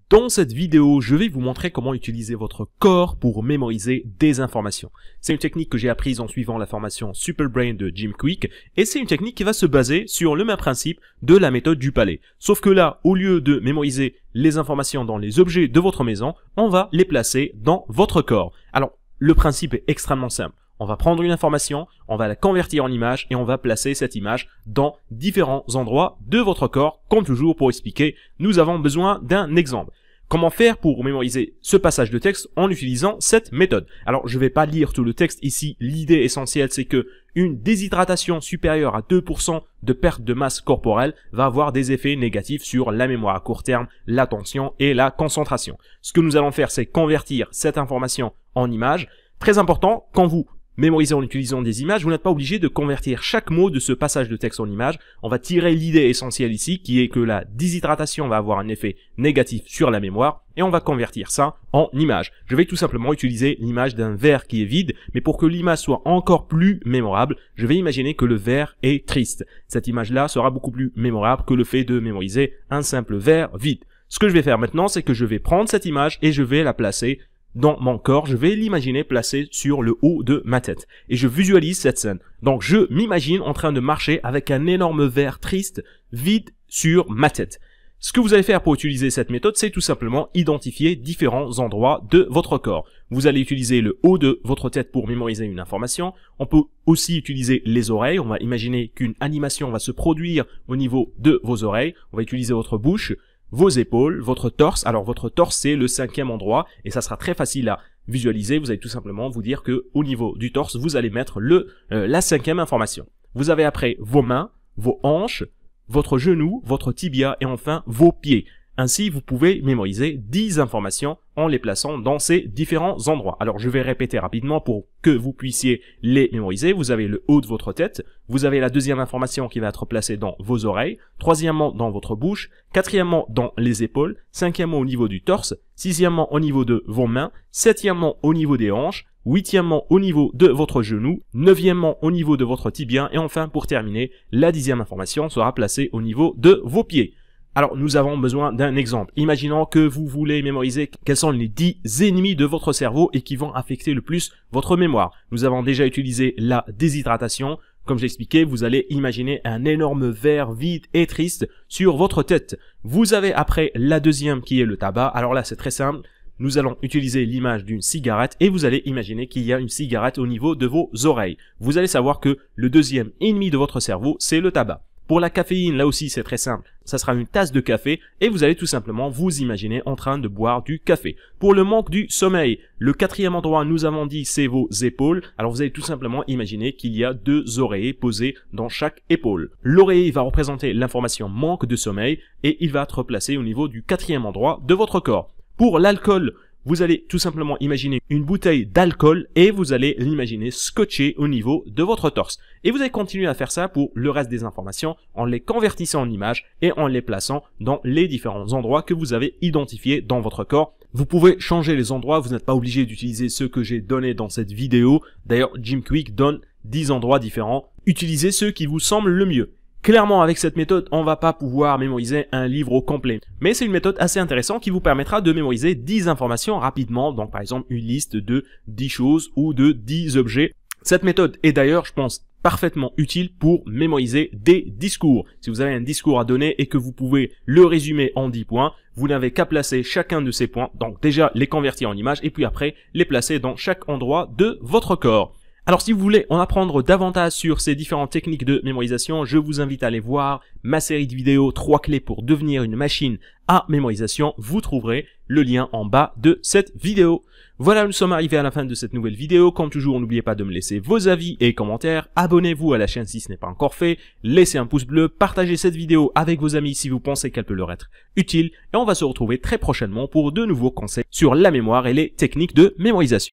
Dans cette vidéo, je vais vous montrer comment utiliser votre corps pour mémoriser des informations. C'est une technique que j'ai apprise en suivant la formation Super Brain de Jim Kwik, et c'est une technique qui va se baser sur le même principe de la méthode du palais. Sauf que là, au lieu de mémoriser les informations dans les objets de votre maison, on va les placer dans votre corps. Alors, le principe est extrêmement simple. On va prendre une information, on va la convertir en image et on va placer cette image dans différents endroits de votre corps. Comme toujours, pour expliquer, nous avons besoin d'un exemple. Comment faire pour mémoriser ce passage de texte en utilisant cette méthode? Alors, je ne vais pas lire tout le texte ici. L'idée essentielle, c'est que une déshydratation supérieure à 2% de perte de masse corporelle va avoir des effets négatifs sur la mémoire à court terme, l'attention et la concentration. Ce que nous allons faire, c'est convertir cette information en image. Très important, quand vous mémoriser en utilisant des images, vous n'êtes pas obligé de convertir chaque mot de ce passage de texte en image. On va tirer l'idée essentielle ici, qui est que la déshydratation va avoir un effet négatif sur la mémoire, et on va convertir ça en image. Je vais tout simplement utiliser l'image d'un verre qui est vide, mais pour que l'image soit encore plus mémorable, je vais imaginer que le verre est triste. Cette image-là sera beaucoup plus mémorable que le fait de mémoriser un simple verre vide. Ce que je vais faire maintenant, c'est que je vais prendre cette image et je vais la placer dans mon corps, je vais l'imaginer placé sur le haut de ma tête. Et je visualise cette scène. Donc je m'imagine en train de marcher avec un énorme verre triste, vide sur ma tête. Ce que vous allez faire pour utiliser cette méthode, c'est tout simplement identifier différents endroits de votre corps. Vous allez utiliser le haut de votre tête pour mémoriser une information. On peut aussi utiliser les oreilles. On va imaginer qu'une animation va se produire au niveau de vos oreilles. On va utiliser votre bouche, vos épaules, votre torse. Alors votre torse, c'est le 5e endroit et ça sera très facile à visualiser. Vous allez tout simplement vous dire que au niveau du torse, vous allez mettre la 5e information. Vous avez après vos mains, vos hanches, votre genou, votre tibia et enfin vos pieds. Ainsi, vous pouvez mémoriser 10 informations en les plaçant dans ces différents endroits. Alors, je vais répéter rapidement pour que vous puissiez les mémoriser. Vous avez le haut de votre tête. Vous avez la 2e information qui va être placée dans vos oreilles. 3e dans votre bouche. 4e dans les épaules. 5e au niveau du torse. 6e au niveau de vos mains. 7e au niveau des hanches. 8e au niveau de votre genou. 9e au niveau de votre tibia. Et enfin, pour terminer, la 10e information sera placée au niveau de vos pieds. Alors, nous avons besoin d'un exemple. Imaginons que vous voulez mémoriser quels sont les 10 ennemis de votre cerveau et qui vont affecter le plus votre mémoire. Nous avons déjà utilisé la déshydratation. Comme je l'expliquais, vous allez imaginer un énorme verre vide et triste sur votre tête. Vous avez après la 2e qui est le tabac. Alors là, c'est très simple. Nous allons utiliser l'image d'une cigarette et vous allez imaginer qu'il y a une cigarette au niveau de vos oreilles. Vous allez savoir que le 2e ennemi de votre cerveau, c'est le tabac. Pour la caféine, là aussi, c'est très simple. Ça sera une tasse de café et vous allez tout simplement vous imaginer en train de boire du café. Pour le manque du sommeil, le 4e endroit, nous avons dit, c'est vos épaules. Alors, vous allez tout simplement imaginer qu'il y a 2 oreillers posés dans chaque épaule. L'oreiller va représenter l'information manque de sommeil et il va être placé au niveau du 4e endroit de votre corps. Pour l'alcool, vous allez tout simplement imaginer une bouteille d'alcool et vous allez l'imaginer scotché au niveau de votre torse. Et vous allez continuer à faire ça pour le reste des informations en les convertissant en images et en les plaçant dans les différents endroits que vous avez identifiés dans votre corps. Vous pouvez changer les endroits, vous n'êtes pas obligé d'utiliser ceux que j'ai donnés dans cette vidéo. D'ailleurs, Jim Kwik donne 10 endroits différents. Utilisez ceux qui vous semblent le mieux. Clairement, avec cette méthode, on va pas pouvoir mémoriser un livre au complet. Mais c'est une méthode assez intéressante qui vous permettra de mémoriser 10 informations rapidement. Donc, par exemple, une liste de 10 choses ou de 10 objets. Cette méthode est d'ailleurs, je pense, parfaitement utile pour mémoriser des discours. Si vous avez un discours à donner et que vous pouvez le résumer en 10 points, vous n'avez qu'à placer chacun de ces points. Donc, déjà, les convertir en images et puis après, les placer dans chaque endroit de votre corps. Alors si vous voulez en apprendre davantage sur ces différentes techniques de mémorisation, je vous invite à aller voir ma série de vidéos 3 clés pour devenir une machine à mémorisation. Vous trouverez le lien en bas de cette vidéo. Voilà, nous sommes arrivés à la fin de cette nouvelle vidéo. Comme toujours, n'oubliez pas de me laisser vos avis et commentaires. Abonnez-vous à la chaîne si ce n'est pas encore fait. Laissez un pouce bleu, partagez cette vidéo avec vos amis si vous pensez qu'elle peut leur être utile. Et on va se retrouver très prochainement pour de nouveaux conseils sur la mémoire et les techniques de mémorisation.